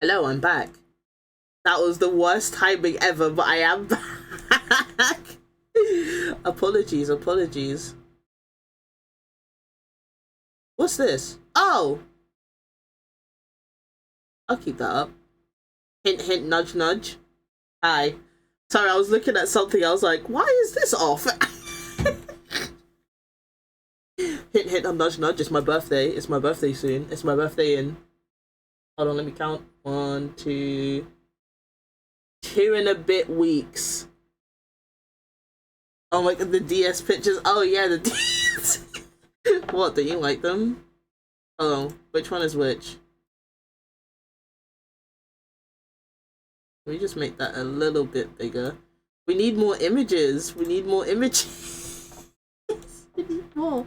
Hello, I'm back. That was the worst timing ever, but I am back. Apologies, apologies. What's this? Oh! I'll keep that up. Hint, hint, nudge, nudge. Hi. Sorry, I was looking at something. I was like, why is this off? Hint, hint, nudge, nudge. It's my birthday. It's my birthday soon. It's my birthday in... Hold on, let me count. 1, 2... 2 and a bit weeks. Oh my god, the DS pictures. Oh yeah, the DS. What, do you like them? Oh, which one is which? Let me just make that a little bit bigger. We need more images. We need more images. We need more.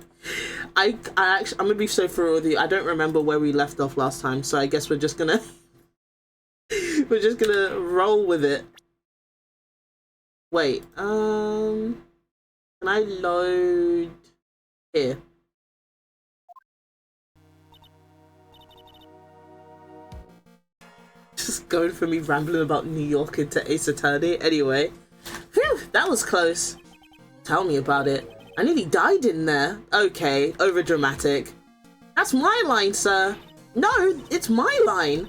I'm gonna be so through with you. I don't remember where we left off last time, so I guess we're just gonna roll with it. Wait, can I load here? Just going for me rambling about New York into Ace Attorney. Anyway, phew, that was close. Tell me about it. I nearly died in there. Okay, over dramatic. That's my line, sir. No, it's my line.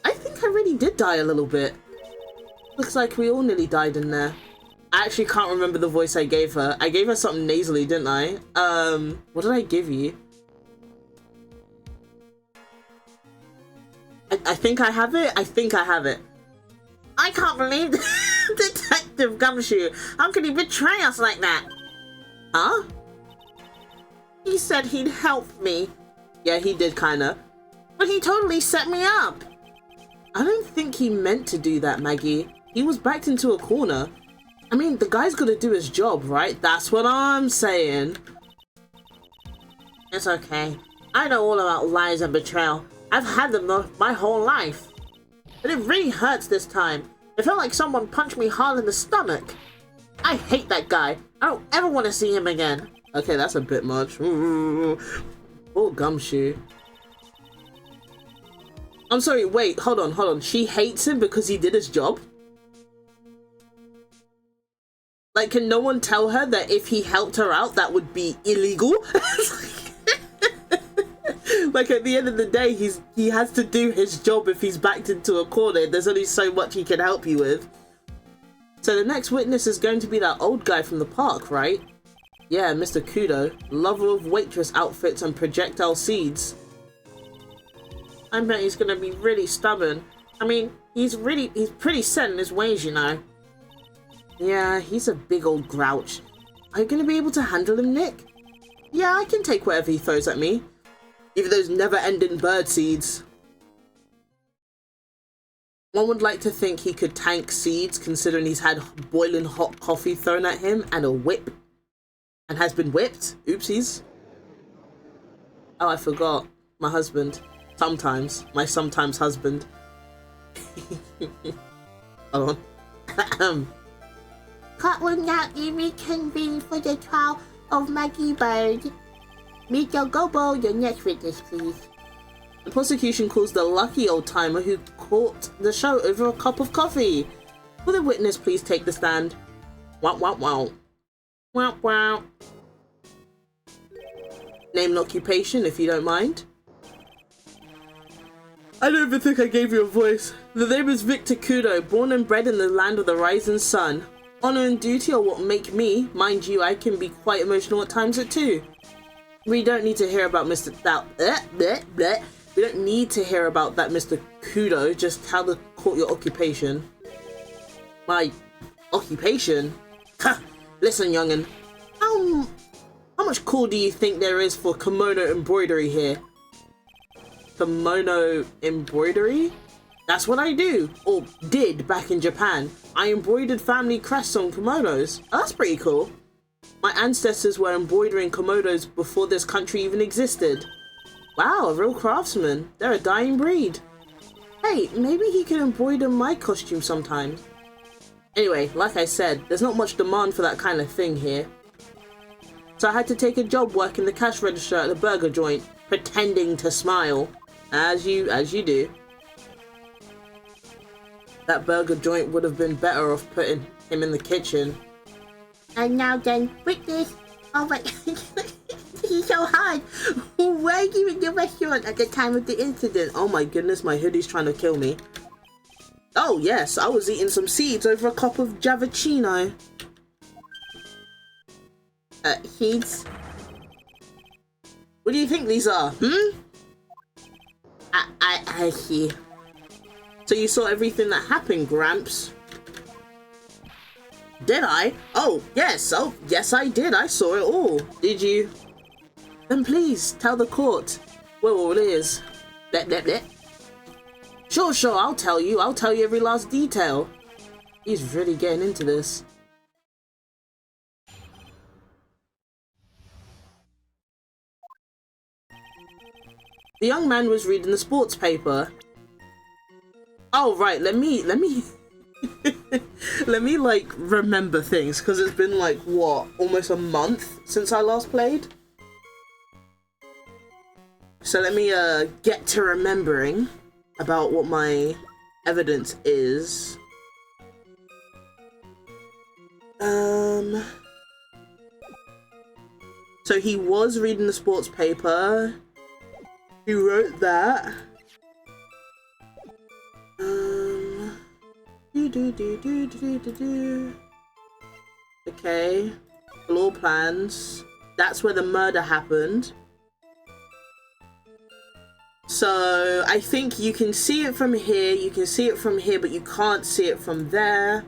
I think I really did die a little bit. Looks like we all nearly died in there. I actually can't remember the voice I gave her. I gave her something nasally, didn't I? What did I give you? I think I have it. I think I have it. I can't believe Detective Gumshoe. How could he betray us like that? Huh? He said he'd help me. Yeah, he did kinda. But he totally set me up. I don't think he meant to do that, Maggie. He was backed into a corner. I mean, the guy's gotta do his job, right? That's what I'm saying. It's okay. I know all about lies and betrayal. I've had them my whole life. But it really hurts this time. It felt like someone punched me hard in the stomach. I hate that guy. I don't ever want to see him again. Okay, that's a bit much. Ooh, Gumshoe. I'm sorry, wait, hold on. She hates him because he did his job? Like, can no one tell her that if he helped her out, that would be illegal? Like, at the end of the day, he has to do his job if he's backed into a corner. There's only so much he can help you with. So the next witness is going to be that old guy from the park, right? Yeah, Mr. Kudo, lover of waitress outfits and projectile seeds. I bet he's gonna be really stubborn. I mean, he's pretty set in his ways, you know. Yeah, he's a big old grouch. Are you gonna be able to handle him, Nick? Yeah, I can take whatever he throws at me. Even those never-ending bird seeds. One would like to think he could tank seeds, considering he's had boiling hot coffee thrown at him and a whip. And has been whipped. Oopsies. Oh, I forgot. My husband. Sometimes. My sometimes husband. Hold on. Courtroom now reconvene for the trial of Maggie Bird. Miko Gobo, your next witness, please. The prosecution calls the lucky old-timer who caught the show over a cup of coffee. Will the witness please take the stand? Wow, wow, wow. Wow, wow. Name and occupation, if you don't mind. I don't even think I gave you a voice. The name is Victor Kudo, born and bred in the land of the rising sun. Honor and duty are what make me. Mind you, I can be quite emotional at times too. We don't need to hear about Mr. We don't need to hear about that, Mr. Kudo. Just tell the court your occupation. My occupation? Ha! Listen, young'un. How much call do you think there is for kimono embroidery here? Kimono embroidery? That's what I do, or did back in Japan. I embroidered family crests on kimonos. Oh, that's pretty cool. My ancestors were embroidering kimonos before this country even existed. Wow, a real craftsman. They're a dying breed. Hey, maybe he can embroider my costume sometime. Anyway, like I said, there's not much demand for that kind of thing here. So I had to take a job working the cash register at the burger joint, pretending to smile. As you do. that burger joint would have been better off putting him in the kitchen. And now then, witness. Oh my, this is so hard. Were you in the restaurant at the time of the incident? Oh my goodness, my hoodie's trying to kill me. Oh yes, I was eating some seeds over a cup of Javicino. Seeds? What do you think these are, I see. So you saw everything that happened, Gramps? Did I? Oh, yes I did. I saw it all. Did you? Then please, tell the court where all is. Bleh. Sure, I'll tell you. I'll tell you every last detail. He's really getting into this. The young man was reading the sports paper. Oh, right, let me let me like remember things, because it's been like what, almost a month since I last played. So let me get to remembering about what my evidence is. So he was reading the sports paper. He wrote that. Okay. Floor plans. That's where the murder happened. So I think you can see it from here, you can see it from here, but you can't see it from there.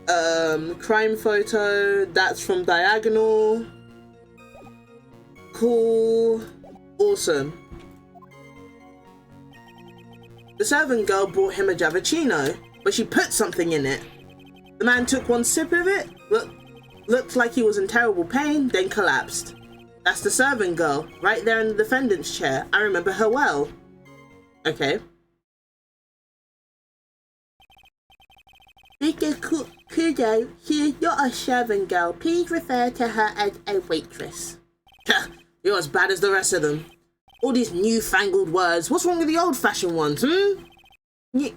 Crime photo, that's from diagonal. Cool. Awesome. The servant girl brought him a Javicino, but she put something in it. The man took one sip of it, looked like he was in terrible pain, then collapsed. That's the servant girl, right there in the defendant's chair. I remember her well. Okay. Mr. Kudo, she is not a servant girl. Please refer to her as a waitress. You're as bad as the rest of them. All these newfangled words. What's wrong with the old-fashioned ones,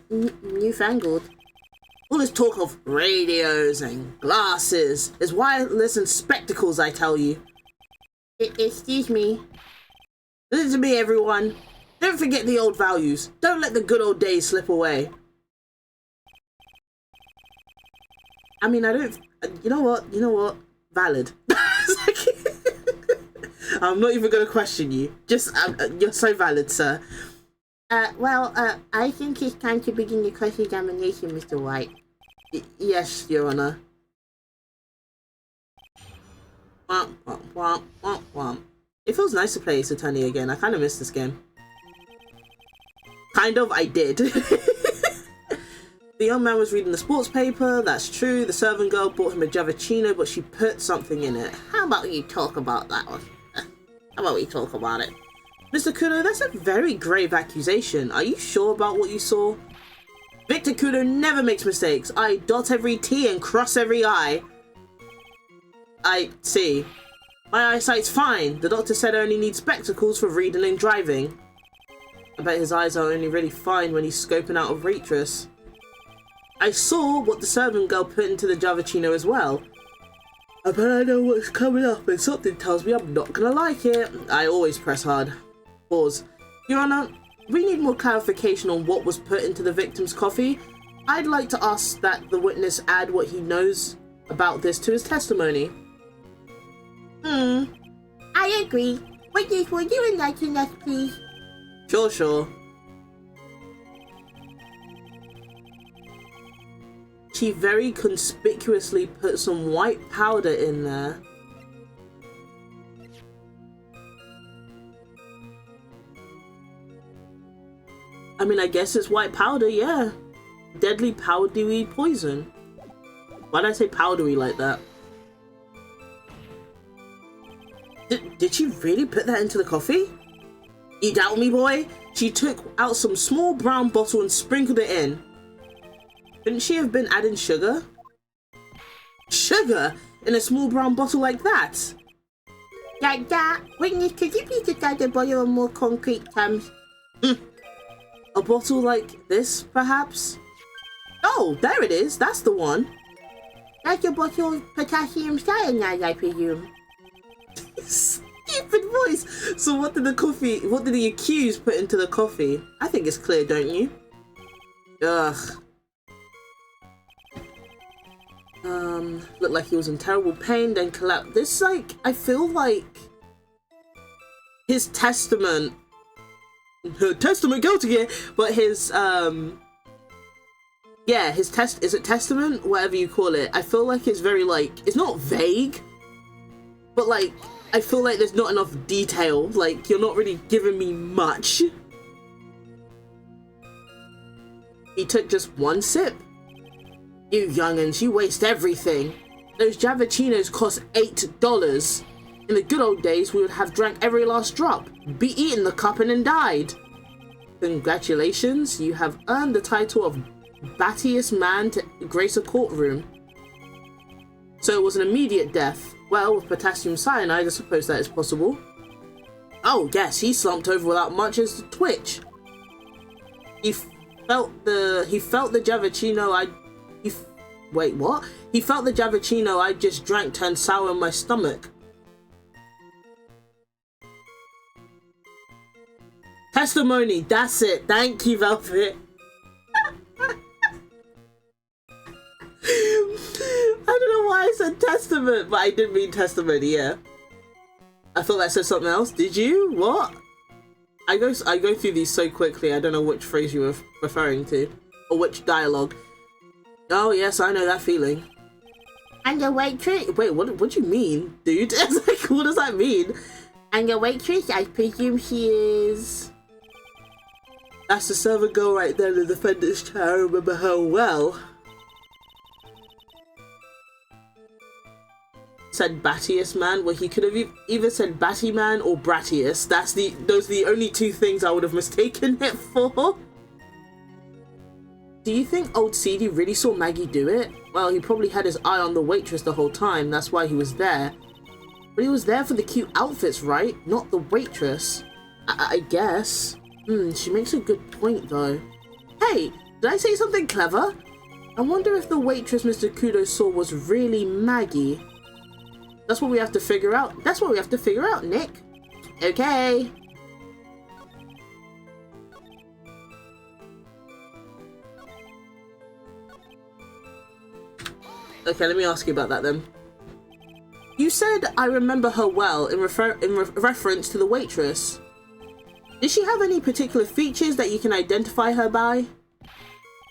Newfangled? All this talk of radios and glasses. There's wireless and spectacles, I tell you. Excuse me. Listen to me, everyone. Don't forget the old values. Don't let the good old days slip away. I mean, I don't... You know what? Valid. I'm not even going to question you. Just, you're so valid, sir. I think it's time to begin the cross-examination, Mr. White. Yes, Your Honor. Womp, womp, womp, womp, womp. It feels nice to play Ace Attorney again. I kind of miss this game. Kind of, I did. The young man was reading the sports paper. That's true. The servant girl bought him a Javicino, but she put something in it. How about you talk about that one? How about we talk about it? Mr. Kudo, that's a very grave accusation. Are you sure about what you saw? Victor Kudo never makes mistakes. I dot every T and cross every I. I see. My eyesight's fine. The doctor said I only need spectacles for reading and driving. I bet his eyes are only really fine when he's scoping out a waitress. I saw what the servant girl put into the Javicino as well. I bet I know what's coming up and something tells me I'm not gonna like it. I always press hard. Pause. Your Honor, we need more clarification on what was put into the victim's coffee. I'd like to ask that the witness add what he knows about this to his testimony. I agree. Witness, will you enlighten us, please? Sure. She very conspicuously put some white powder in there. I mean, I guess it's white powder, yeah. Deadly powdery poison. Why did I say powdery like that? Did she really put that into the coffee? You doubt me, boy? She took out some small brown bottle and sprinkled it in. Couldn't she have been adding sugar? Sugar? In a small brown bottle like that? Like that? Witness, could you please decide the bottle on more concrete terms? A bottle like this, perhaps? Oh, there it is. That's the one. That's a bottle of potassium cyanide, I presume. Stupid voice. So what did the accused put into the coffee? I think it's clear, don't you? Ugh. Looked like he was in terrible pain, then collapsed. This, like, I feel like his testament guilty here, but his yeah, his is it testament, whatever you call it, I feel like it's very, like, it's not vague, but like I feel like there's not enough detail. Like, you're not really giving me much. He took just one sip. You young'uns, you waste everything. Those Javachinos cost $8. In the good old days, we would have drank every last drop, be eaten the cup and then died. Congratulations, you have earned the title of battiest man to grace a courtroom. So it was an immediate death. Well, with potassium cyanide, I suppose that is possible. Oh yes, he slumped over without much as a twitch. He felt the Javachino wait, what? He felt the Javachino I just drank turn sour in my stomach. Testimony, that's it. Thank you, Velvet. I don't know why I said testament, but I did mean testimony, yeah. I thought that said something else. Did you? What? I go through these so quickly, I don't know which phrase you were referring to. Or which dialogue. Oh, yes, I know that feeling. And the waitress? Wait, what do you mean, dude? It's like, what does that mean? And the waitress, I presume she is... That's the server girl right there in the defendant's chair. I remember her well. Said Battius man. Well, he could have either said Batty man or Brattius. Those are the only two things I would have mistaken it for. Do you think old Seedy really saw Maggie do it? Well, he probably had his eye on the waitress the whole time. That's why he was there. But he was there for the cute outfits, right? Not the waitress. I guess. She makes a good point, though. Hey, did I say something clever? I wonder if the waitress Mr. Kudo saw was really Maggie. That's what we have to figure out. That's what we have to figure out, Nick. Okay. Okay, let me ask you about that then. You said I remember her well in reference to the waitress. Did she have any particular features that you can identify her by?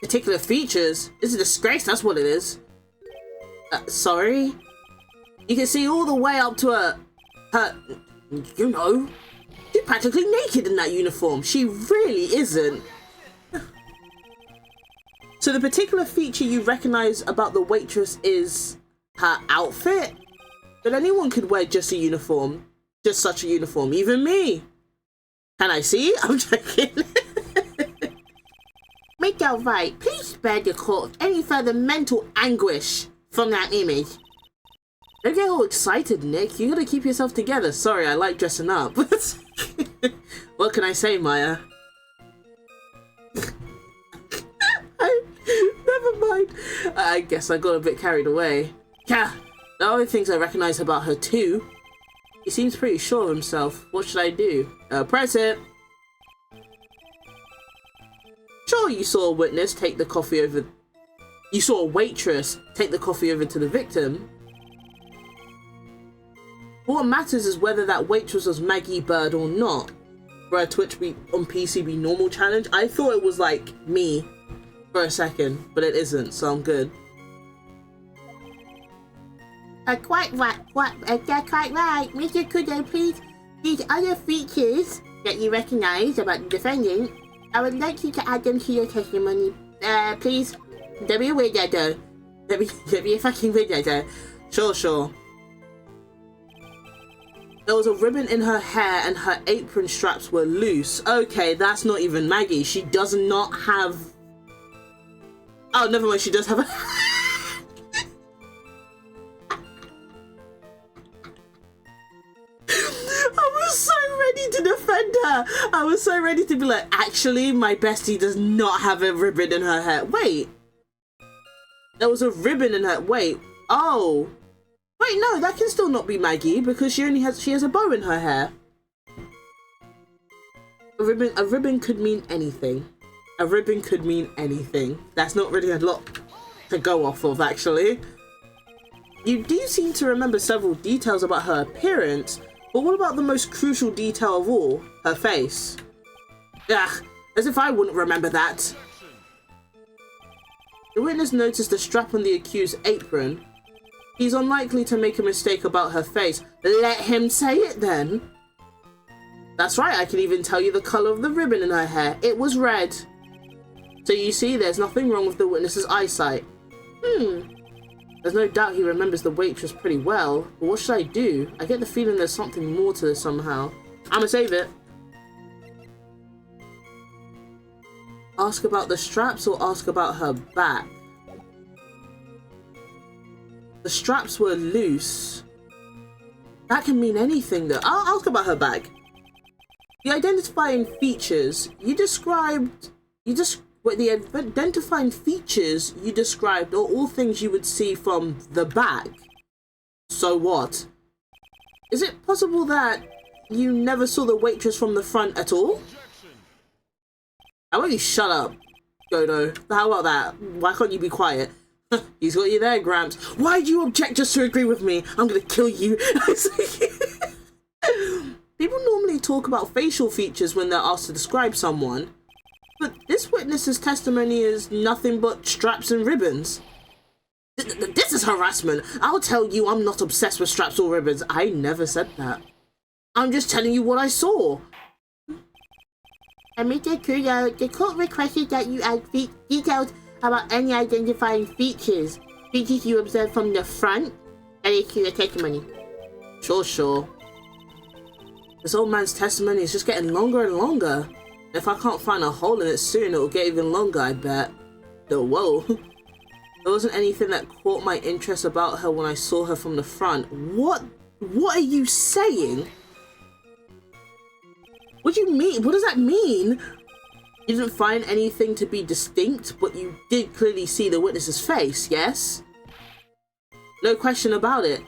Particular features? It's a disgrace, that's what it is. Sorry? You can see all the way up to her, you know, she's practically naked in that uniform. She really isn't. So the particular feature you recognize about the waitress is her outfit? But anyone could wear just a uniform. Just such a uniform. Even me. Can I see? I'm joking. Mr. Wright, please spare the court any further mental anguish from that image. Don't get all excited, Nick. You gotta keep yourself together. Sorry, I like dressing up. What can I say, Maya? Never mind. I guess I got a bit carried away. Yeah, the other things I recognize about her too. He seems pretty sure of himself. What should I do? Press it. Sure, you saw a witness take the coffee over... You saw a waitress take the coffee over to the victim. What matters is whether that waitress was Maggie Bird or not. For a Twitch on PC be normal challenge. I thought it was like me for a second, but it isn't, so I'm good. Quite right. That's quite right. Mr. Kudo, please, these other features that you recognize about the defendant, I would like you to add them to your testimony. Please. Don't be a weirdo, though. Don't be a fucking weirdo, though. Sure. There was a ribbon in her hair and her apron straps were loose. Okay, that's not even Maggie. She does not have... Oh, never mind. She does have a... I was so ready to defend her. I was so ready to be like, actually, my bestie does not have a ribbon in her hair. Wait. There was a ribbon in her. Wait. Oh. Wait, no, that can still not be Maggie because she has a bow in her hair. A ribbon could mean anything. A ribbon could mean anything. That's not really a lot to go off of, actually. You do seem to remember several details about her appearance, but what about the most crucial detail of all? Her face. Ugh, as if I wouldn't remember that. The witness noticed the strap on the accused's apron. He's unlikely to make a mistake about her face. Let him say it then. That's right, I can even tell you the colour of the ribbon in her hair. It was red. So you see, there's nothing wrong with the witness's eyesight. There's no doubt he remembers the waitress pretty well, but what should I do? I get the feeling there's something more to this somehow. I'ma save it. Ask about the straps or ask about her back? The straps were loose. That can mean anything though. I'll ask about her back. The identifying features you described are all things you would see from the back. So what? Is it possible that you never saw the waitress from the front at all? How about you shut up, Godo? How about that? Why can't you be quiet? He's got you there, Gramps. Why do you object just to agree with me? I'm gonna kill you. People normally talk about facial features when they're asked to describe someone, but this witness's testimony is nothing but straps and ribbons. This is harassment. I'll tell you I'm not obsessed with straps or ribbons. I never said that. I'm just telling you what I saw. Mr. Kudo, the court requested that you add details about any identifying features you observed from the front, that is to your testimony. Sure. This old man's testimony is just getting longer and longer. If I can't find a hole in it soon, it'll get even longer, I bet. Whoa. There wasn't anything that caught my interest about her when I saw her from the front. What are you saying? What do you mean? What does that mean? You didn't find anything to be distinct, but you did clearly see the witness's face, yes? No question about it.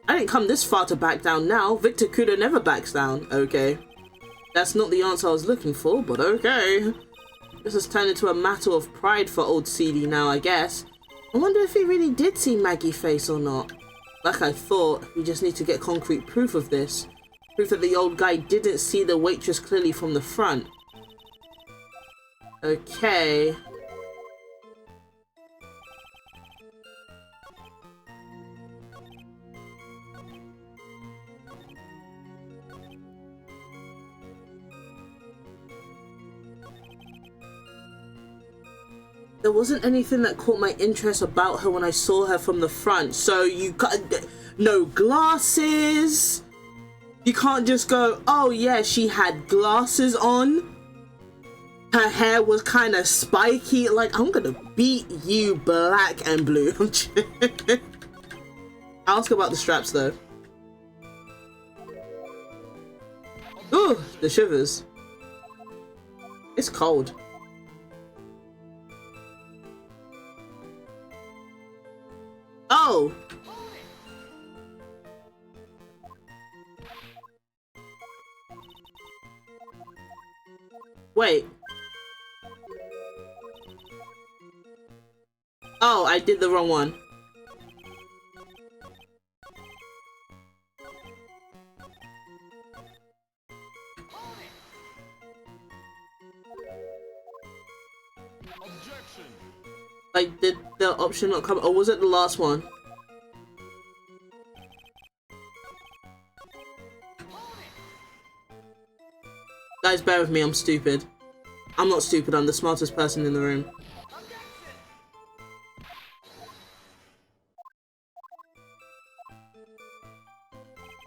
I didn't come this far to back down now. Victor Kudo never backs down. Okay. That's not the answer I was looking for, but okay. This has turned into a matter of pride for old CD now, I guess. I wonder if he really did see Maggie's face or not. Like I thought, we just need to get concrete proof of this. Proof that the old guy didn't see the waitress clearly from the front. Okay. There wasn't anything that caught my interest about her when I saw her from the front. So you got no glasses. You can't just go, oh yeah, she had glasses on. Her hair was kind of spiky. Like, I'm gonna beat you black and blue. I'll ask about the straps though. Ooh, the shivers. It's cold. Oh! Wait. Oh, I did the wrong one. Objection. Like, did the option not come? Or was it the last one? Guys, bear with me, I'm stupid. I'm not stupid, I'm the smartest person in the room.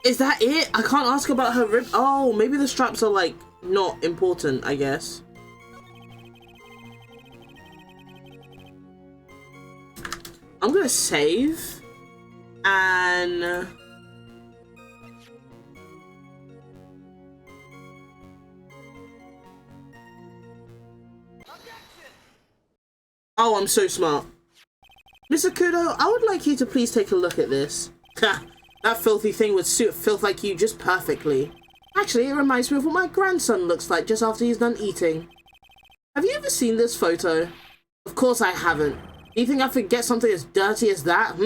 Is that it? I can't ask about her rib. Oh, maybe the straps are like not important, I guess. I'm gonna save and oh, I'm so smart. Mr. Kudo, I would like you to please take a look at this. Ha! That filthy thing would suit filth like you just perfectly. Actually, it reminds me of what my grandson looks like just after he's done eating. Have you ever seen this photo? Of course I haven't. Do you think I forget something as dirty as that,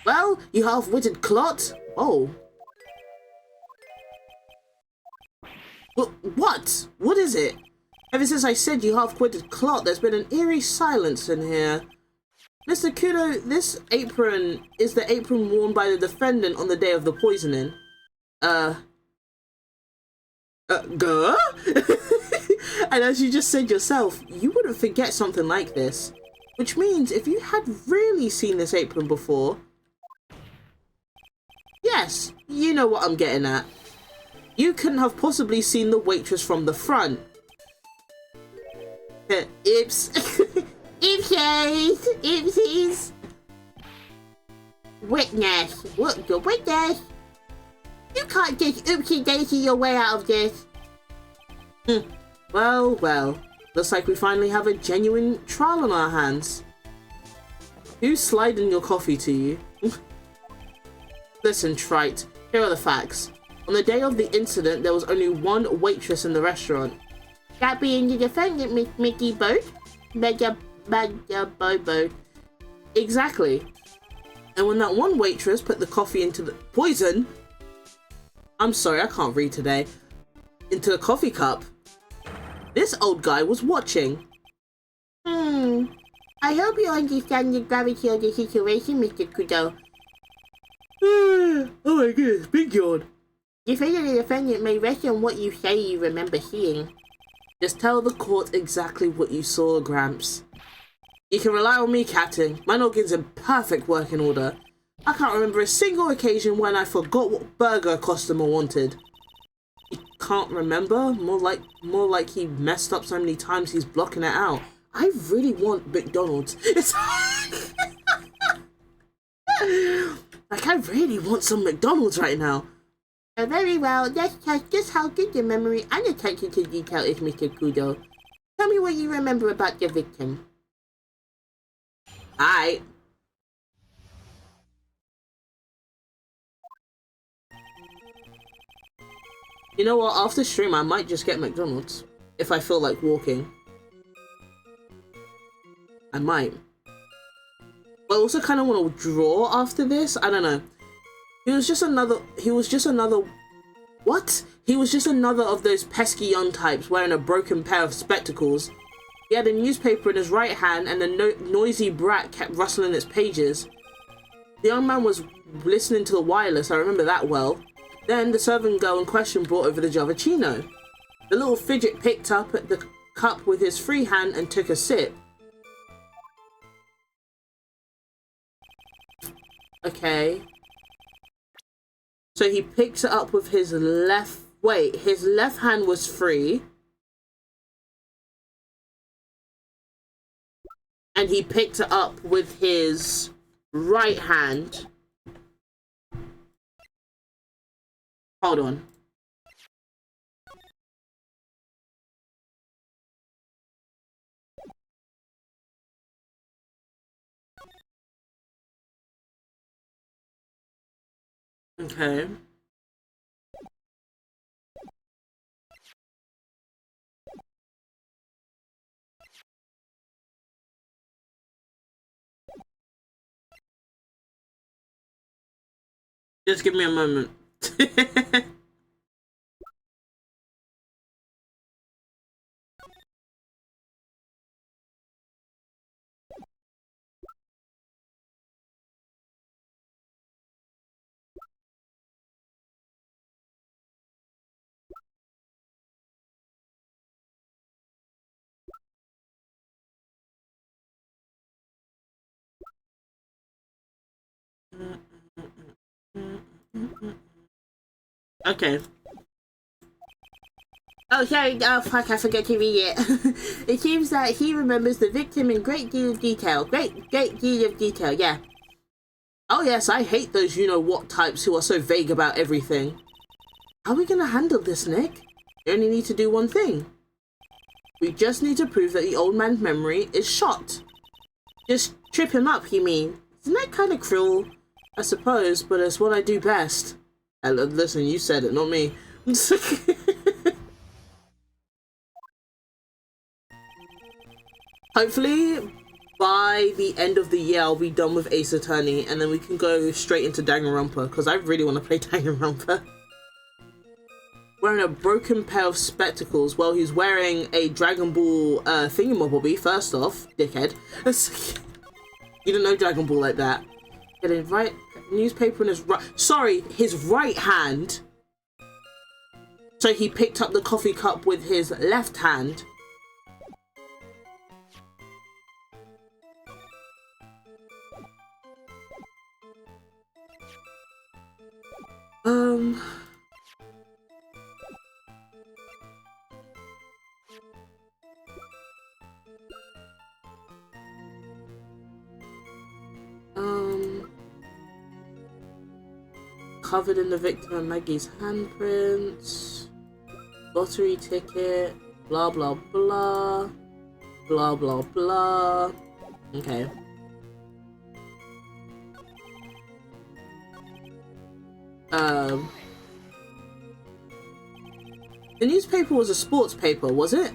Well, you half-witted clot. Oh. What? What is it? Ever since I said you half-witted clot, there's been an eerie silence in here. Mr. Kudo, this apron is the apron worn by the defendant on the day of the poisoning. Guh? And as you just said yourself, you wouldn't forget something like this. Which means if you had really seen this apron before... Yes, you know what I'm getting at. You couldn't have possibly seen the waitress from the front. Oops. Oopsies! Oopsies! Witness! What the witness? You can't just oopsie-daisy your way out of this. Well, well. Looks like we finally have a genuine trial on our hands. Who's sliding your coffee to you? Listen, trite. Here are the facts. On the day of the incident, there was only one waitress in the restaurant. That being the defendant, Miss Mickey Boat? Bobo. Exactly. And when that one waitress put the coffee into the poison... I'm sorry, I can't read today. Into the coffee cup, this old guy was watching. I hope you understand the gravity of the situation, Mr. Kudo. Oh my goodness, big yawn. The fate of the defendant may rest on what you say you remember seeing. Just tell the court exactly what you saw, Gramps. You can rely on me, Captain. My noggin's in perfect working order. I can't remember a single occasion when I forgot what burger a customer wanted. You can't remember? More like he messed up so many times he's blocking it out. I really want McDonald's. It's like, I really want some McDonald's right now. Very well, let's test just how good your memory and attention to detail is, Mr. Kudo. Tell me what you remember about the victim. Aight. You know what, after stream I might just get McDonald's. If I feel like walking. I might. But I also kind of want to draw after this. I don't know. He was just another what? He was just another of those pesky young types wearing a broken pair of spectacles. He had a newspaper in his right hand and the noisy brat kept rustling its pages. The young man was listening to the wireless, I remember that well. Then the servant girl in question brought over the Javachino. The little fidget picked up at the cup with his free hand and took a sip. Okay. So he picks it up with his left... Wait, his left hand was free. And he picked it up with his right hand. Hold on. Okay. Just give me a moment. Okay. Oh, sorry, oh fuck, I forgot to read it. It seems that he remembers the victim in great deal of detail. Great deal of detail, yeah. Oh yes, I hate those you-know-what types who are so vague about everything. How are we gonna handle this, Nick? We only need to do one thing. We just need to prove that the old man's memory is shot. Just Trip him up, you mean? Isn't that kind of cruel? I suppose, but it's what I do best. Listen, you said it, not me. Hopefully, by the end of the year, I'll be done with Ace Attorney, and then we can go straight into Danganronpa, because I really want to play Danganronpa. Wearing a broken pair of spectacles. Well, he's wearing a Dragon Ball thingamabobby, first off, dickhead. You don't know Dragon Ball like that. Getting right newspaper in his right... Sorry, his right hand. So he picked up the coffee cup with his left hand. Covered in the victim and Maggie's handprints. Lottery ticket. Blah, blah, blah. Blah, blah, blah. Okay. The newspaper was a sports paper, was it?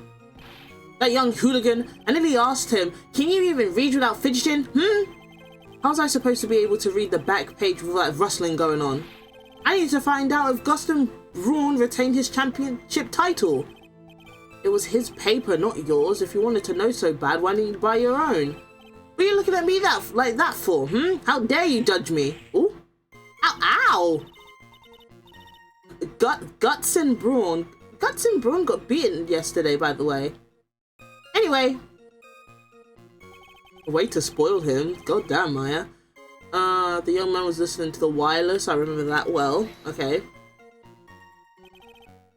That young hooligan, I nearly asked him, can you even read without fidgeting? How was I supposed to be able to read the back page with that rustling going on? I need to find out if Guston Braun retained his championship title. It was his paper, not yours. If you wanted to know so bad, why didn't you buy your own? What are you looking at me like that for, How dare you judge me? Ooh. Ow, ow! Guston Braun got beaten yesterday, by the way. Anyway. The waiter spoiled him. God damn, Maya. The young man was listening to the wireless. I remember that well. Okay.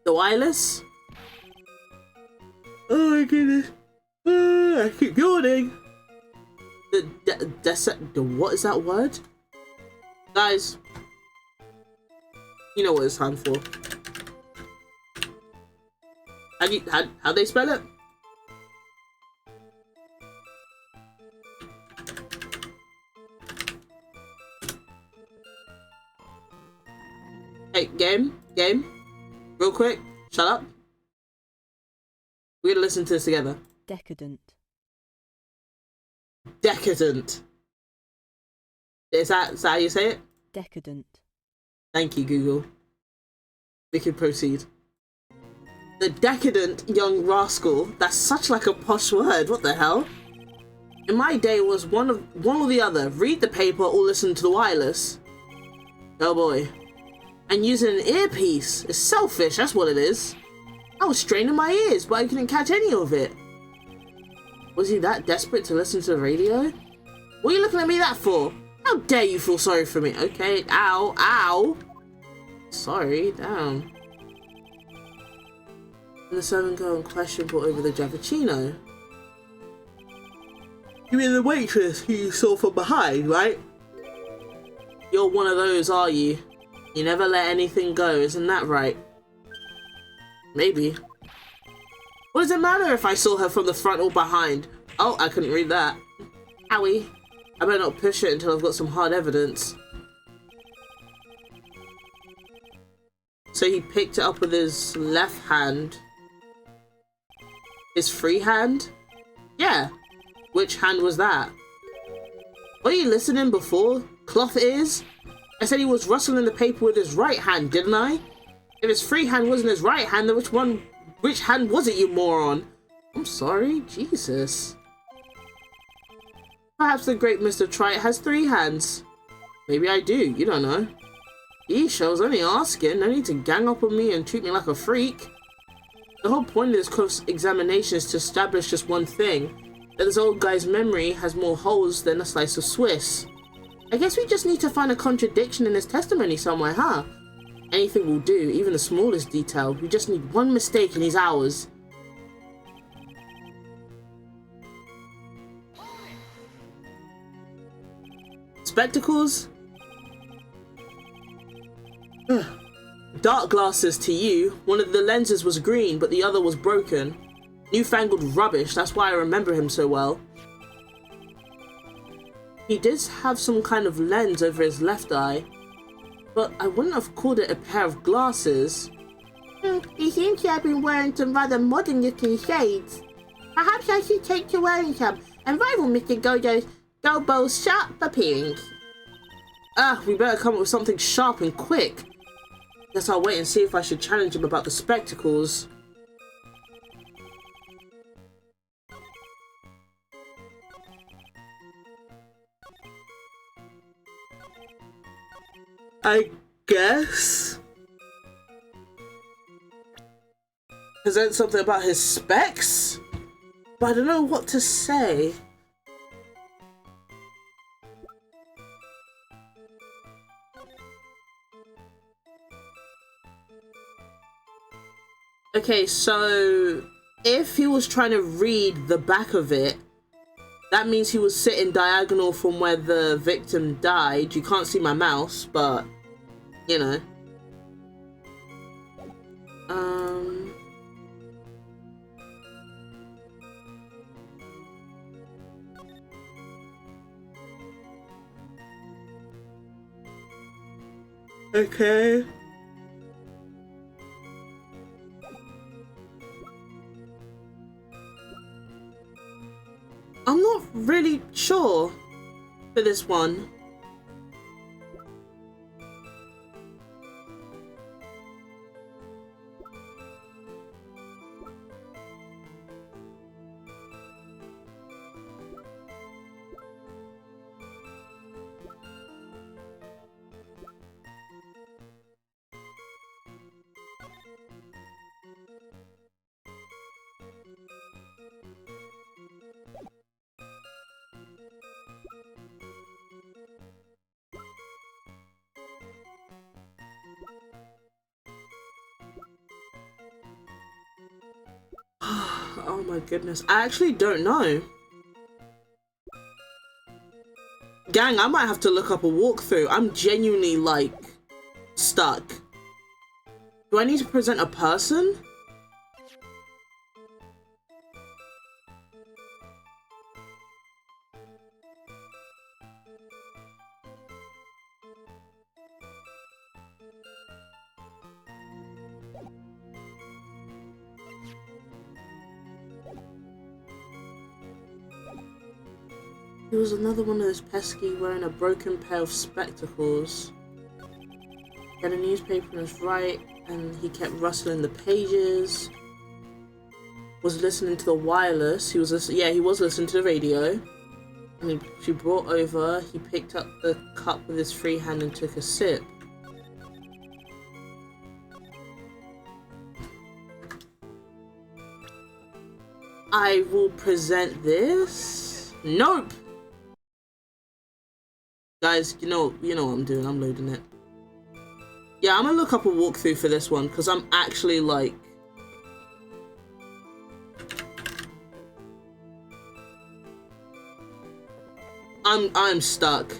The wireless? Oh my goodness. I keep yawning. What is that word? Guys. You know what it's time for. How'd they spell it? Hey, game, real quick, shut up. We're gonna listen to this together. Decadent. Decadent. Is that how you say it? Decadent. Thank you, Google. We can proceed. The decadent young rascal. That's such like a posh word. What the hell? In my day, it was one or the other. Read the paper or listen to the wireless. Oh boy. And using an earpiece is selfish, that's what it is. I was straining my ears, but I couldn't catch any of it. Was he that desperate to listen to the radio? What are you looking at me that for? How dare you feel sorry for me? Okay, ow, ow. Sorry, damn. And the servant girl in question brought over the Javicino. You mean the waitress who you saw from behind, right? You're one of those, are you? You never let anything go, isn't that right? Maybe. What does it matter if I saw her from the front or behind? Oh, I couldn't read that. Owie. I better not push it until I've got some hard evidence. So he picked it up with his left hand. His free hand? Yeah. Which hand was that? Were you listening before? Cloth ears? I said he was rustling the paper with his right hand, didn't I? If his free hand wasn't his right hand, then which hand was it, you moron? I'm sorry, Jesus. Perhaps the great Mr. Trite has 3 hands. Maybe I do, you don't know. Yeesh, I was only asking. No need to gang up on me and treat me like a freak. The whole point of this cross-examination is to establish just one thing. That this old guy's memory has more holes than a slice of Swiss. I guess we just need to find a contradiction in his testimony somewhere, huh? Anything will do, even the smallest detail. We just need one mistake and he's ours. Spectacles? Dark glasses to you. One of the lenses was green, but the other was broken. Newfangled rubbish, that's why I remember him so well. He did have some kind of lens over his left eye, but I wouldn't have called it a pair of glasses. He seems to have been wearing some rather modern looking shades. Perhaps I should take to wearing some and rival Mr. Gobo's sharp appearance. We better come up with something sharp and quick. Guess I'll wait and see if I should challenge him about the spectacles. I guess. Present something about his specs? But I don't know what to say. Okay, so if he was trying to read the back of it, that means he was sitting diagonal from where the victim died. You can't see my mouse, but you know. Okay. I'm not really sure for this one. Oh my goodness, I actually don't know. Gang, I might have to look up a walkthrough. I'm genuinely like stuck. Do I need to present a person? He was another one of those pesky wearing a broken pair of spectacles. He had a newspaper on his right and he kept rustling the pages. Was listening to the wireless. He was listening to the radio. And she brought over, he picked up the cup with his free hand and took a sip. I will present this. Nope. Guys, you know what I'm doing. I'm loading it. Yeah, I'm gonna look up a walkthrough for this one because I'm actually like, I'm stuck.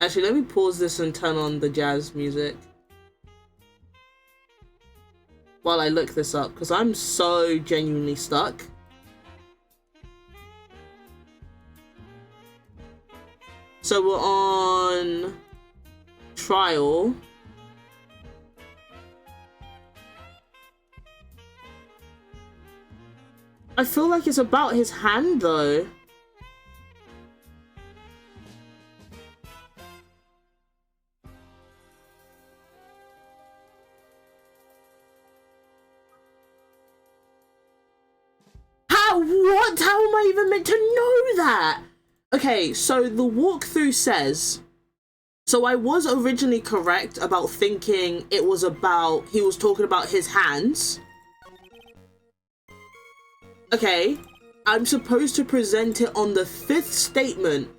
Actually, let me pause this and turn on the jazz music while I look this up because I'm so genuinely stuck. So we're on trial. I feel like it's about his hand though. How am I even meant to know that? Okay, so the walkthrough says, so I was originally correct about thinking it was about, he was talking about his hands. Okay, I'm supposed to present it on the 5th statement.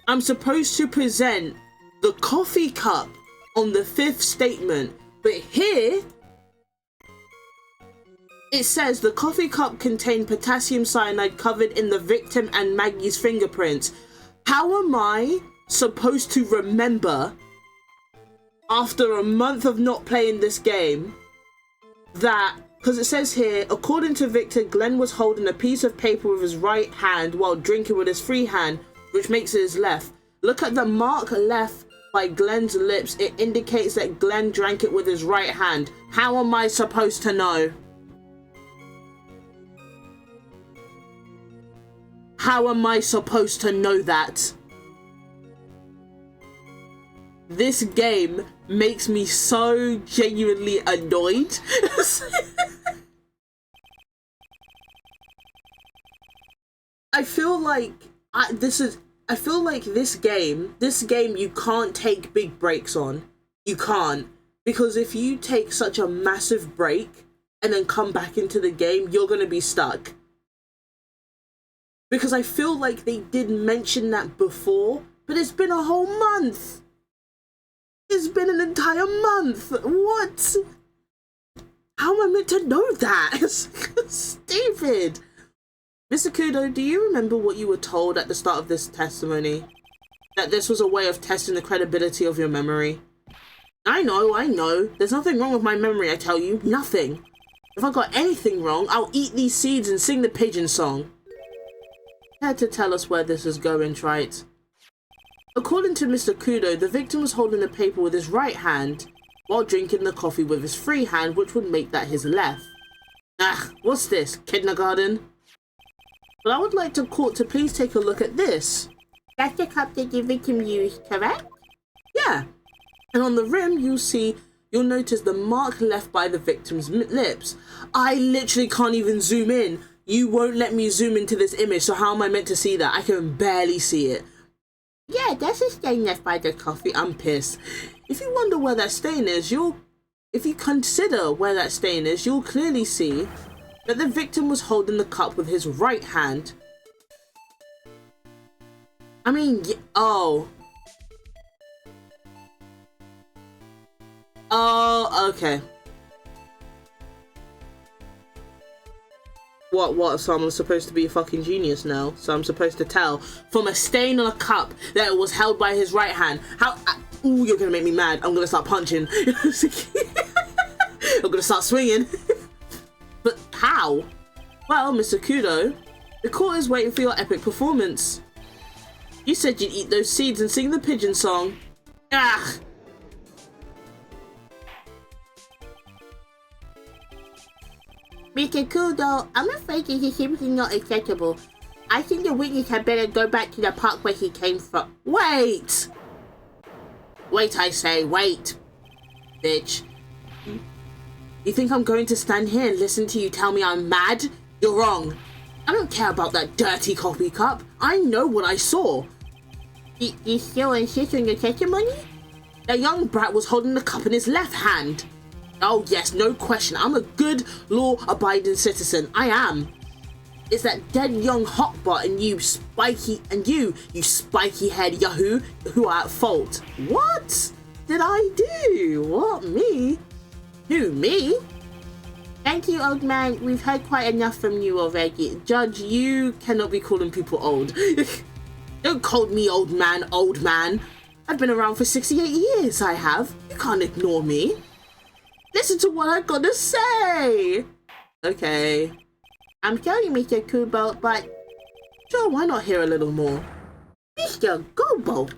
I'm supposed to present the coffee cup on the 5th statement, but here it says the coffee cup contained potassium cyanide covered in the victim and Maggie's fingerprints. How am I supposed to remember after a month of not playing this game that, because it says here, according to Victor, Glenn was holding a piece of paper with his right hand while drinking with his free hand, which makes it his left. Look at the mark left by Glenn's lips. It indicates that Glenn drank it with his right hand. How am I supposed to know? How am I supposed to know that? This game makes me so genuinely annoyed. I feel like this game you can't take big breaks on. You can't. Because if you take such a massive break and then come back into the game, you're going to be stuck. Because I feel like they did mention that before, but it's been a whole month. It's been an entire month. What? How am I meant to know that? It's stupid. Mr. Kudo, do you remember what you were told at the start of this testimony? That this was a way of testing the credibility of your memory? I know. There's nothing wrong with my memory, I tell you. Nothing. If I got anything wrong, I'll eat these seeds and sing the pigeon song. Care to tell us where this is going, Trite? According to Mr. Kudo, the victim was holding the paper with his right hand while drinking the coffee with his free hand, which would make that his left. Ah, what's this, kindergarten? But I would like the court to please take a look at this. That's the cup that the victim used, correct? Yeah. And on the rim, you'll notice the mark left by the victim's lips. I literally can't even zoom in. You won't let me zoom into this image, so how am I meant to see that? I can barely see it. Yeah, there's a stain left by the coffee. I'm pissed. If you wonder where that stain is, if you consider where that stain is, you'll clearly see that the victim was holding the cup with his right hand. I mean, oh, okay. What? So I'm supposed to be a fucking genius now? So I'm supposed to tell from a stain on a cup that it was held by his right hand? How? Ooh, you're gonna make me mad. I'm gonna start punching. I'm gonna start swinging. But how? Well, Mr. Kudo, the court is waiting for your epic performance. You said you'd eat those seeds and sing the pigeon song. Ah! Mr. Kudo, I'm afraid this is simply not acceptable. I think the witness had better go back to the park where he came from. Wait! Wait, I say, wait. Bitch. You think I'm going to stand here and listen to you tell me I'm mad? You're wrong. I don't care about that dirty coffee cup. I know what I saw. You still insist on your testimony? That young brat was holding the cup in his left hand. Oh yes, no question. I'm a good, law-abiding citizen. I am. It's that dead young hotbot and you spiky head yahoo, who are at fault. What did I do? What, me? Who, me? Thank you, old man. We've heard quite enough from you already. Judge, you cannot be calling people old. Don't call me old man, old man. I've been around for 68 years, I have. You can't ignore me. Listen to what I've got to say. Okay. I'm sorry, Mr. Kubo, but... Sure, why not hear a little more? Mr. Gobo.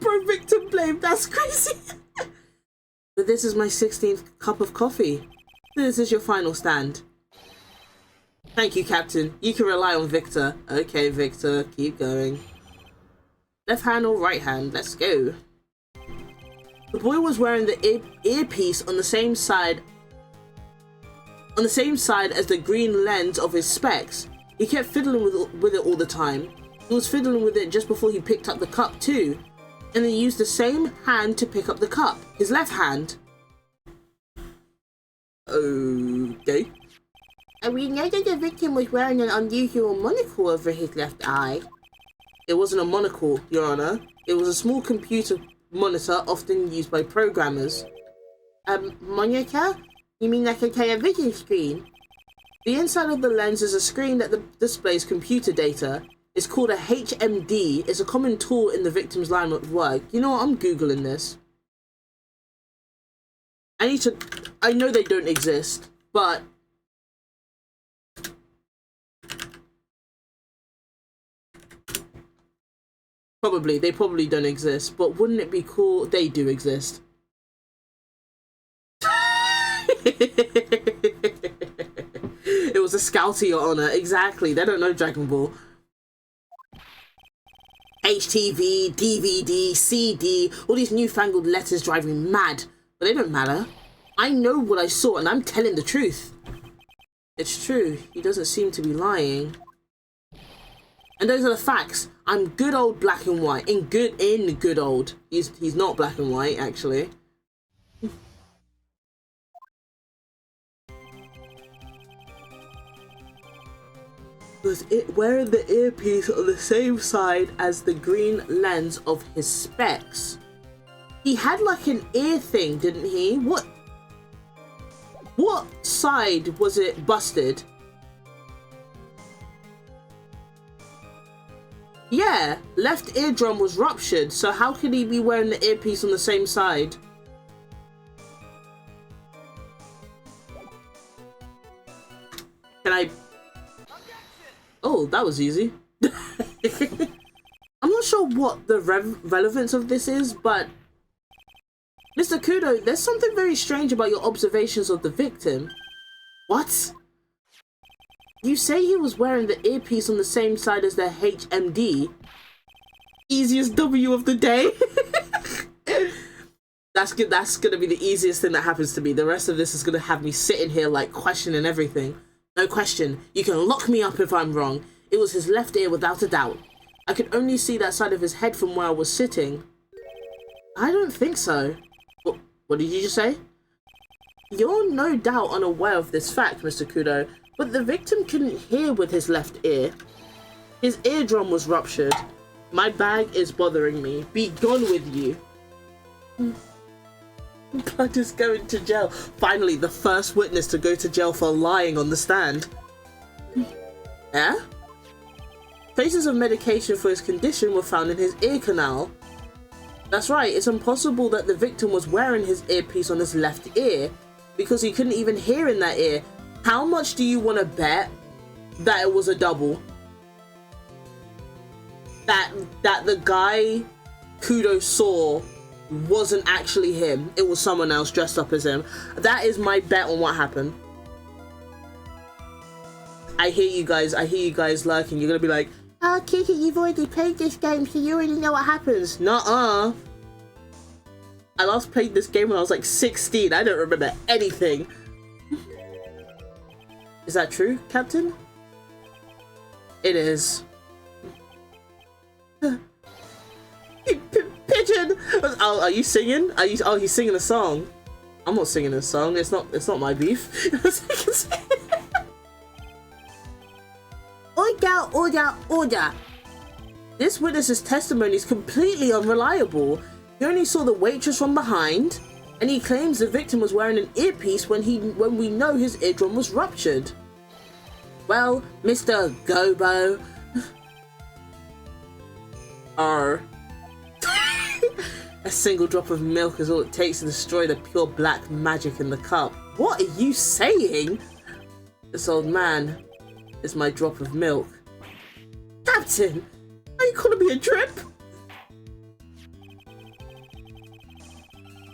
Bro, victim blame, that's crazy. But this is my 16th cup of coffee. This is your final stand. Thank you, Captain. You can rely on Victor. Okay, Victor, keep going. Left hand or right hand? Let's go. The boy was wearing the earpiece on the same side as the green lens of his specs. He kept fiddling with it all the time. He was fiddling with it just before he picked up the cup too. And then used the same hand to pick up the cup. His left hand. Okay. We know that the victim was wearing an unusual monocle over his left eye. It wasn't a monocle, Your Honor. It was a small computer monitor often used by programmers. Monitor? You mean like a television screen? The inside of the lens is a screen that displays computer data. It's called a HMD. It's a common tool in the victim's line of work. You know what? I'm Googling this. I know they don't exist, but they probably don't exist, but wouldn't it be cool? They do exist. It was a scout to your honor. Exactly. They don't know Dragon Ball. HTV, DVD, CD, all these newfangled letters drive me mad, but they don't matter. I know what I saw and I'm telling the truth. It's true. He doesn't seem to be lying. And those are the facts. I'm good old black and white. In good old. He's not black and white, actually. Was it wearing the earpiece on the same side as the green lens of his specs? He had like an ear thing, didn't he? What side was it busted? Yeah, left eardrum was ruptured, so how could he be wearing the earpiece on the same side? Can I... Oh, that was easy. I'm not sure what the relevance of this is, but Mr. Kudo, there's something very strange about your observations of the victim. What? You say he was wearing the earpiece on the same side as the HMD? Easiest W of the day. That's good. That's gonna be the easiest thing that happens to me. The rest of this is gonna have me sitting here like questioning everything. No question. You can lock me up if I'm wrong. It was his left ear without a doubt. I could only see that side of his head from where I was sitting. I don't think so. What did you just say? You're no doubt unaware of this fact, Mr. Kudo, but the victim couldn't hear with his left ear. His eardrum was ruptured. My bag is bothering me. Be gone with you. Blood is going to jail. Finally, the first witness to go to jail for lying on the stand. Yeah? Traces of medication for his condition were found in his ear canal. That's right, it's impossible that the victim was wearing his earpiece on his left ear because he couldn't even hear in that ear. How much do you want to bet that it was a double? That the guy Kudo saw wasn't actually him. It was someone else dressed up as him. That is my bet on what happened. I hear you guys lurking. You're gonna be like, oh, Kiki, you've already played this game, so you already know what happens. Nuh-uh. I last played this game when I was like 16. I don't remember anything. Is that true, Captain? It is. Pigeon! Oh, are you singing? Oh, he's singing a song. I'm not singing a song. It's not my beef. Order, order, order. This witness's testimony is completely unreliable. He only saw the waitress from behind, and he claims the victim was wearing an earpiece when we know his eardrum was ruptured. Well, Mr. Gobo. A single drop of milk is all it takes to destroy the pure black magic in the cup. What are you saying? This old man is my drop of milk. Captain, are you calling me a drip?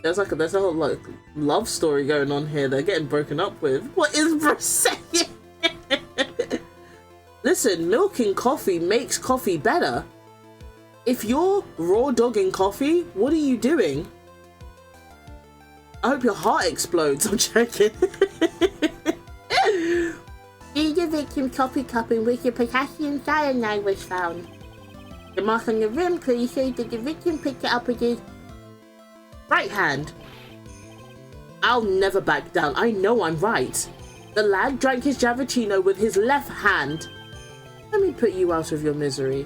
There's a whole like love story going on here. They're getting broken up with. What is bro saying? Listen, milk in coffee makes coffee better. If you're raw dogging coffee, what are you doing? I hope your heart explodes. I'm joking. See the victim's coffee cup in which the potassium cyanide was found. The mark on the rim clearly shows that the victim picked it up with his right hand. I'll never back down. I know I'm right. The lad drank his Javicino with his left hand. Let me put you out of your misery.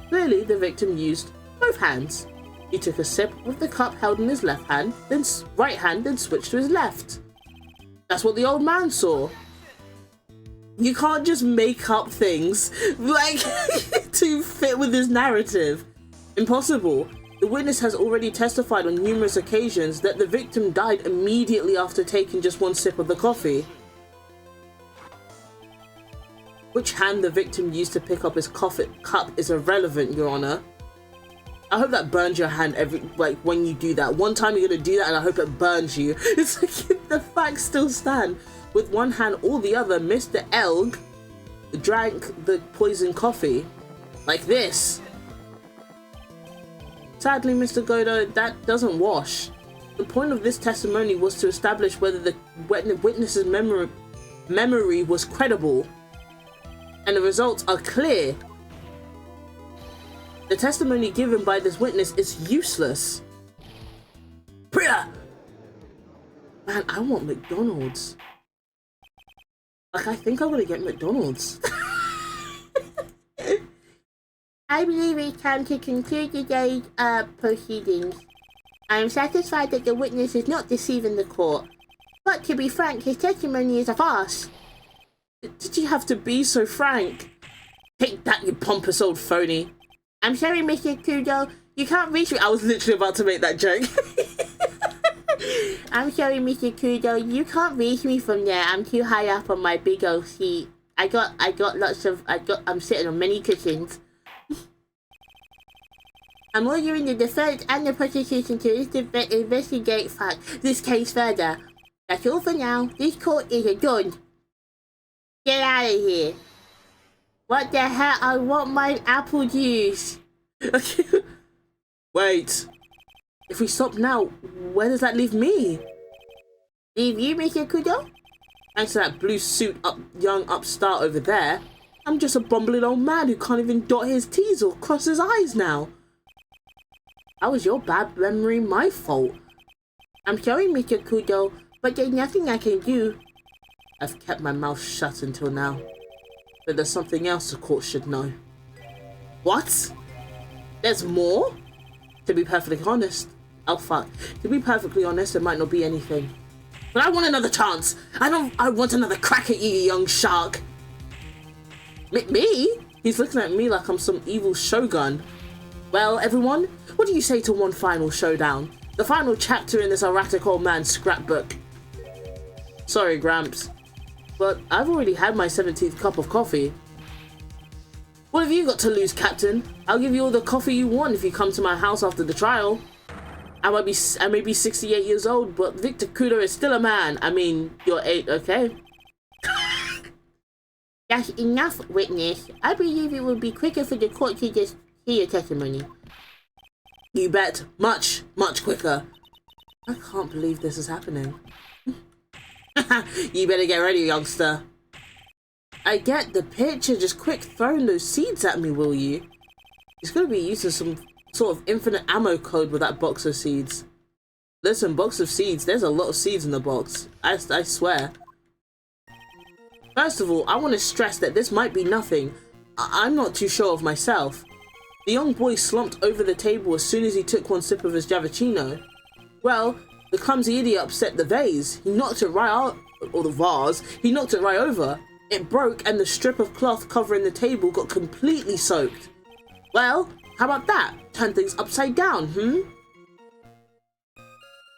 Clearly, the victim used both hands. He took a sip with the cup held in his left hand, then right hand, then switched to his left. That's what the old man saw. You can't just make up things like to fit with his narrative. Impossible. The witness has already testified on numerous occasions that the victim died immediately after taking just one sip of the coffee. Which hand the victim used to pick up his coffee cup is irrelevant, Your Honor. I hope that burns your hand when you do that. One time you're gonna do that and I hope it burns you. It's like the facts still stand. With one hand or the other, Mr. Elg drank the poison coffee. Like this. Sadly, Mr. Godo, that doesn't wash. The point of this testimony was to establish whether the witness's memory was credible. And the results are clear. The testimony given by this witness is useless. Priya! Man, I want McDonald's. Like, I think I'm gonna get McDonald's. I believe it's time to conclude today's proceedings. I am satisfied that the witness is not deceiving the court. But to be frank, his testimony is a farce. Did you have to be so frank? Take that, you pompous old phony. I'm sorry, Mr. Kudo. You can't reach me. I was literally about to make that joke. I'm sorry, Mr. Kudo. You can't reach me from there. I'm too high up on my big old seat. I'm sitting on many cushions. I'm ordering the defense and the prosecution to investigate this case further. That's all for now. This court is adjourned. Get out of here. What the hell? I want my apple juice. Wait. If we stop now, where does that leave me? Leave you, Mr. Kudo? Thanks to that blue suit young upstart over there, I'm just a bumbling old man who can't even dot his T's or cross his I's now. How was your bad memory my fault? I'm sorry, Mr. Kudo, but there's nothing I can do. I've kept my mouth shut until now. But there's something else the court should know. What? There's more? To be perfectly honest, to be perfectly honest, there might not be anything. But I want another chance. I want another crack at you, you young shark. Me? He's looking at me like I'm some evil shogun. Well, everyone, what do you say to one final showdown? The final chapter in this erratic old man's scrapbook. Sorry, Gramps, but I've already had my 17th cup of coffee. What have you got to lose, Captain? I'll give you all the coffee you want if you come to my house after the trial. I may be 68 years old, but Victor Kudo is still a man. I mean, you're 8, okay? That's enough, witness. I believe it would be quicker for the court to just hear your testimony. You bet. Much, much quicker. I can't believe this is happening. You better get ready, youngster. I get the picture. Just quick throwing those seeds at me, will you? He's going to be using some sort of infinite ammo code with that box of seeds. Listen, box of seeds. There's a lot of seeds in the box. I swear. First of all, I want to stress that this might be nothing. I'm not too sure of myself. The young boy slumped over the table as soon as he took one sip of his Javicino. Well, the clumsy idiot upset the vase. He knocked it right out, or the vase. He knocked it right over. It broke and the strip of cloth covering the table got completely soaked. Well, how about that? Turn things upside down,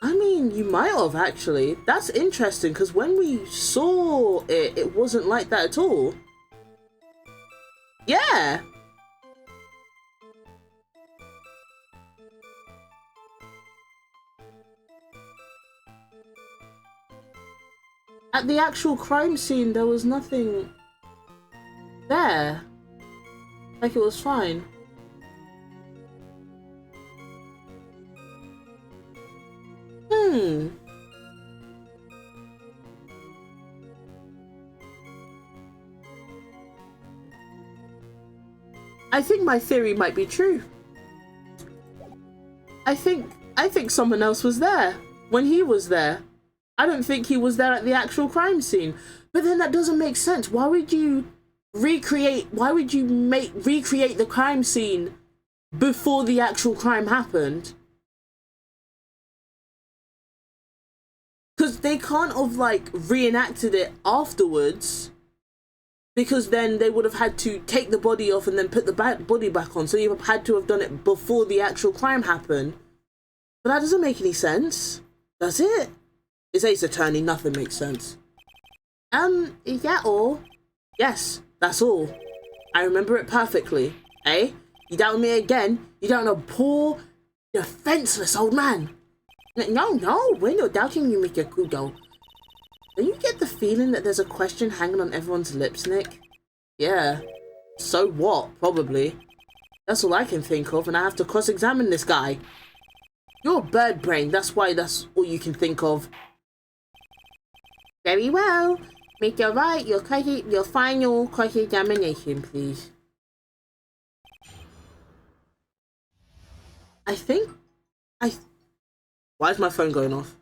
I mean, you might have actually. That's interesting because when we saw it, it wasn't like that at all. Yeah. At the actual crime scene, there was nothing there. Like, it was fine. I think my theory might be true. I think someone else was there when he was there. I don't think he was there at the actual crime scene. But then that doesn't make sense. Why would you recreate the crime scene before the actual crime happened? Because they can't have like reenacted it afterwards, because then they would have had to take the body off and then put the body back on. So you had to have done it before the actual crime happened. But that doesn't make any sense, does it? It's Ace Attorney, nothing makes sense. Is that all? Yes, that's all. I remember it perfectly. Eh? You doubt me again? You doubt a poor, defenseless old man? No, we're not doubting you, Mr. Kudo. Don't you get the feeling that there's a question hanging on everyone's lips, Nick? Yeah. So what? Probably. That's all I can think of, and I have to cross-examine this guy. You're bird brain, that's why that's all you can think of. Very well. Mr. Wright, your final cross-examination, please. Why is my phone going off?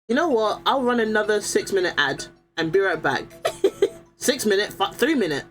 You know what? I'll run another 6-minute ad and be right back. 6 minute, 3 minute.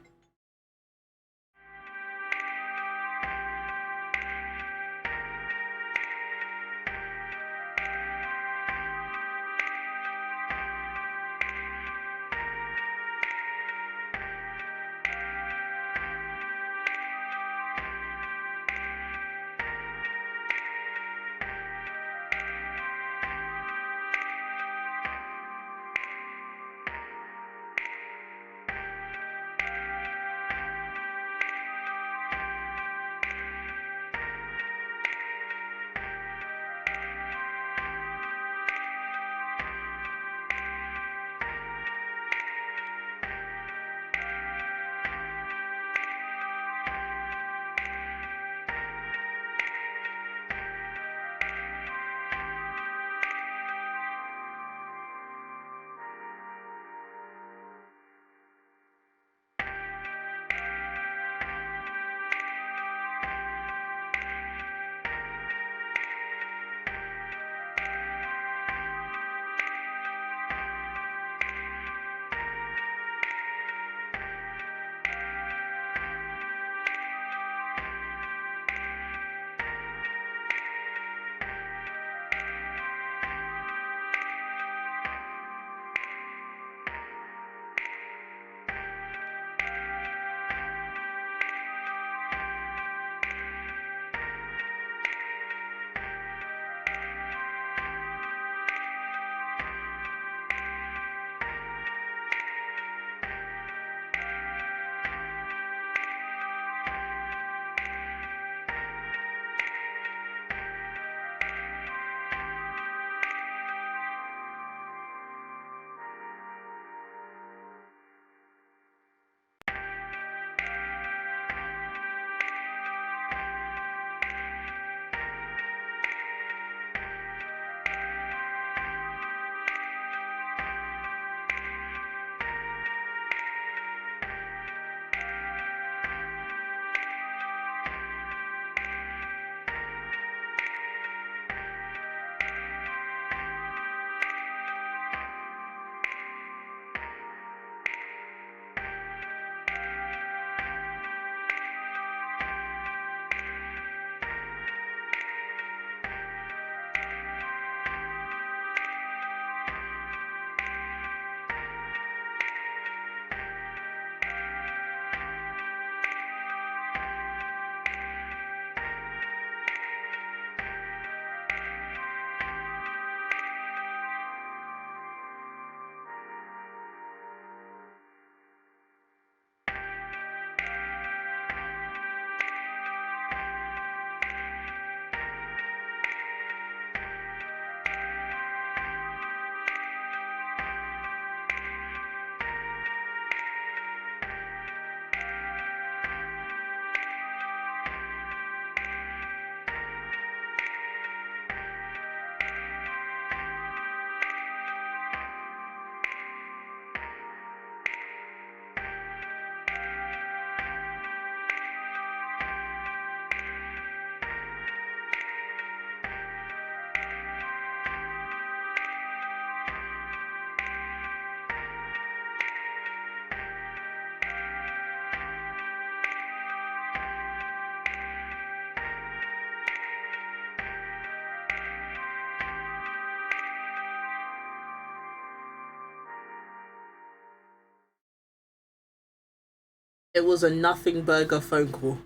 It was a nothing burger phone call.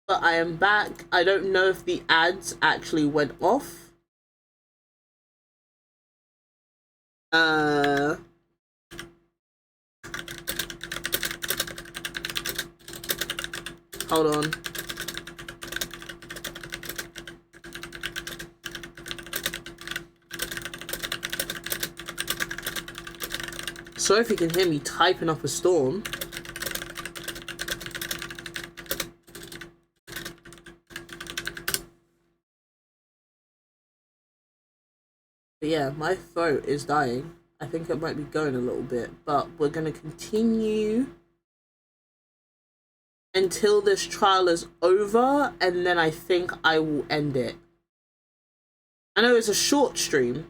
But I am back. I don't know if the ads actually went off. Hold on. Sorry if you can hear me typing up a storm. But yeah, my throat is dying. I think it might be going a little bit, but we're going to continue until this trial is over, and then I think I will end it. I know it's a short stream,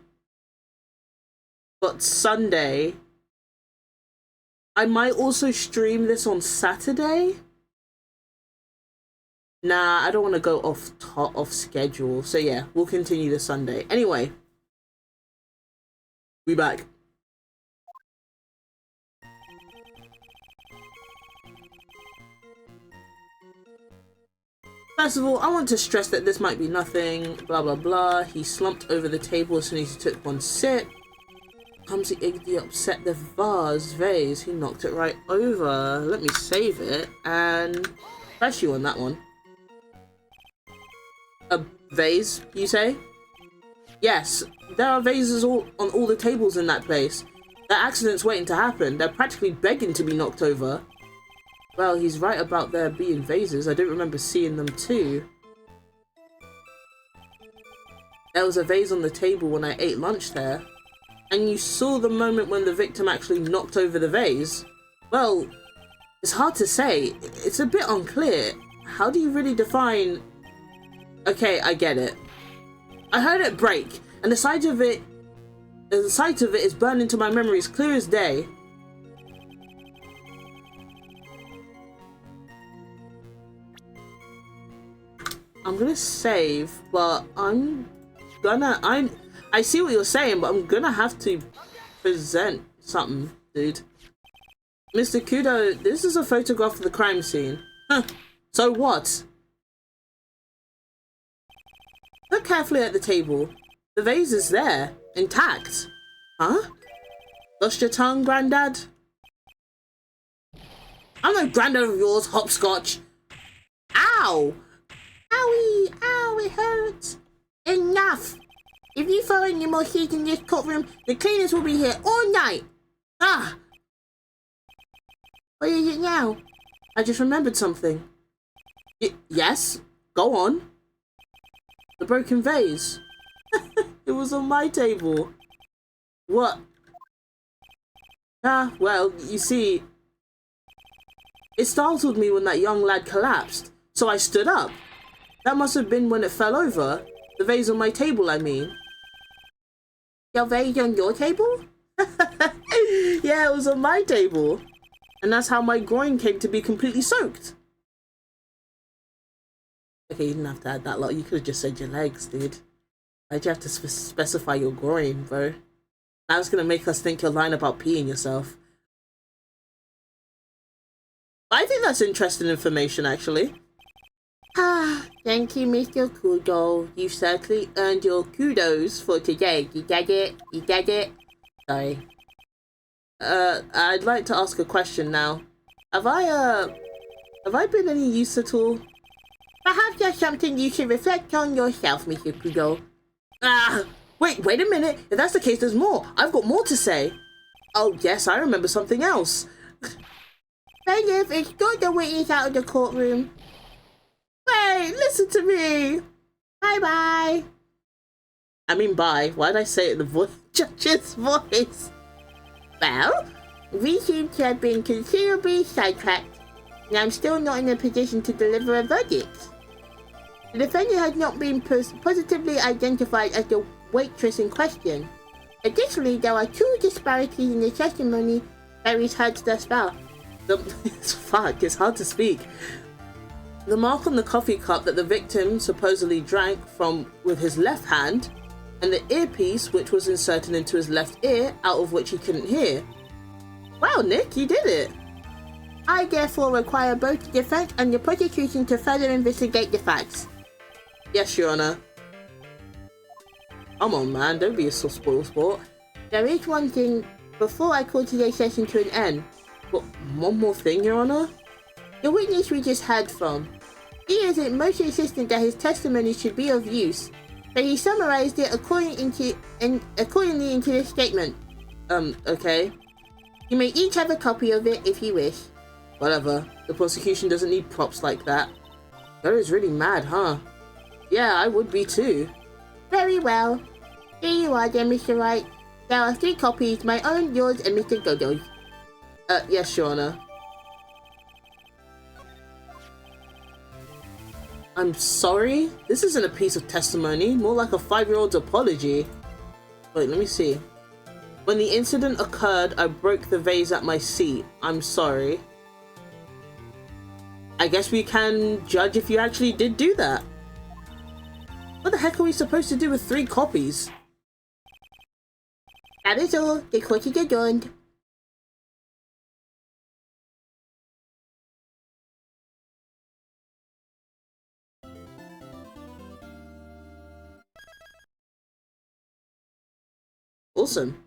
but Sunday, I might also stream this on Saturday. Nah, I don't want to go off schedule. So yeah, we'll continue this Sunday. Anyway, we back. First of all, I want to stress that this might be nothing, blah blah blah. He slumped over the table as soon as he took one sip. Clumsy idiot upset the vase. He knocked it right over. Let me save it and press you on that one. A vase, you say? Yes, there are vases on all the tables in that place. That accident's waiting to happen. They're practically begging to be knocked over. Well, he's right about there being vases. I don't remember seeing them too. There was a vase on the table when I ate lunch there. And you saw the moment when the victim actually knocked over the vase? Well, it's hard to say. It's a bit unclear. How do you really define... Okay, I get it. I heard it break, and the sight of it is burned into my memory as clear as day. I'm gonna save, but I see what you're saying, but I'm gonna have to present something, dude. Mr. Kudo, this is a photograph of the crime scene. Huh. So what? Look carefully at the table. The vase is there, intact. Huh? Lost your tongue, Grandad? I'm no granddad of yours, hopscotch. Ow! Owie! Ow, it hurts. Enough! If you throw any more seeds in this courtroom, the cleaners will be here all night. Ah! What is it now? I just remembered something. Yes? Go on. The broken vase. It was on my table. What? Ah, well, you see, it startled me when that young lad collapsed, so I stood up. That must have been when it fell over. The vase on my table, I mean. Your vase on your table? Yeah, it was on my table. And that's how my groin came to be completely soaked. Okay, you didn't have to add that lot. You could have just said your legs, dude. Why'd you have to specify your groin, bro? Now it's gonna make us think you're lying about peeing yourself. I think that's interesting information, actually. Ah, thank you, Mr. Kudo. You certainly earned your kudos for today. You get it? You get it? Sorry. I'd like to ask a question now. Have I been any use at all? Perhaps there's something you should reflect on yourself, Mr. Kudo. Ah! Wait a minute! If that's the case, there's more! I've got more to say! Oh, yes, I remember something else. Bailiff, escort the witness out of the courtroom. Wait, listen to me! Bye-bye! I mean bye. Why'd I say it in the judge's voice? Well, we seem to have been considerably sidetracked, and I'm still not in a position to deliver a verdict. The defendant has not been positively identified as the waitress in question. Additionally, there are two disparities in the testimony that we've heard thus far. It's hard to speak. The mark on the coffee cup that the victim supposedly drank from with his left hand, and the earpiece which was inserted into his left ear, out of which he couldn't hear. Wow, Nick, you did it! I therefore require both the defense and the prosecution to further investigate the facts. Yes, Your Honor. Come on, man, don't be a soft spoil sport. There is one thing before I call today's session to an end. What, one more thing, Your Honor? The witness we just heard from. He is most insistent that his testimony should be of use, but he summarized it accordingly into this statement. Okay. You may each have a copy of it if you wish. Whatever. The prosecution doesn't need props like that. That is really mad, huh? Yeah, I would be too. Very well. Here you are then, Mr. Wright. There are 3 copies, my own, yours, and Mr. Godoy's. Yes, Your Honor. I'm sorry? This isn't a piece of testimony, more like a 5-year-old's apology. Wait, let me see. When the incident occurred, I broke the vase at my seat. I'm sorry. I guess we can judge if you actually did do that. What the heck are we supposed to do with 3 copies? That is all. The court is adjourned. Awesome.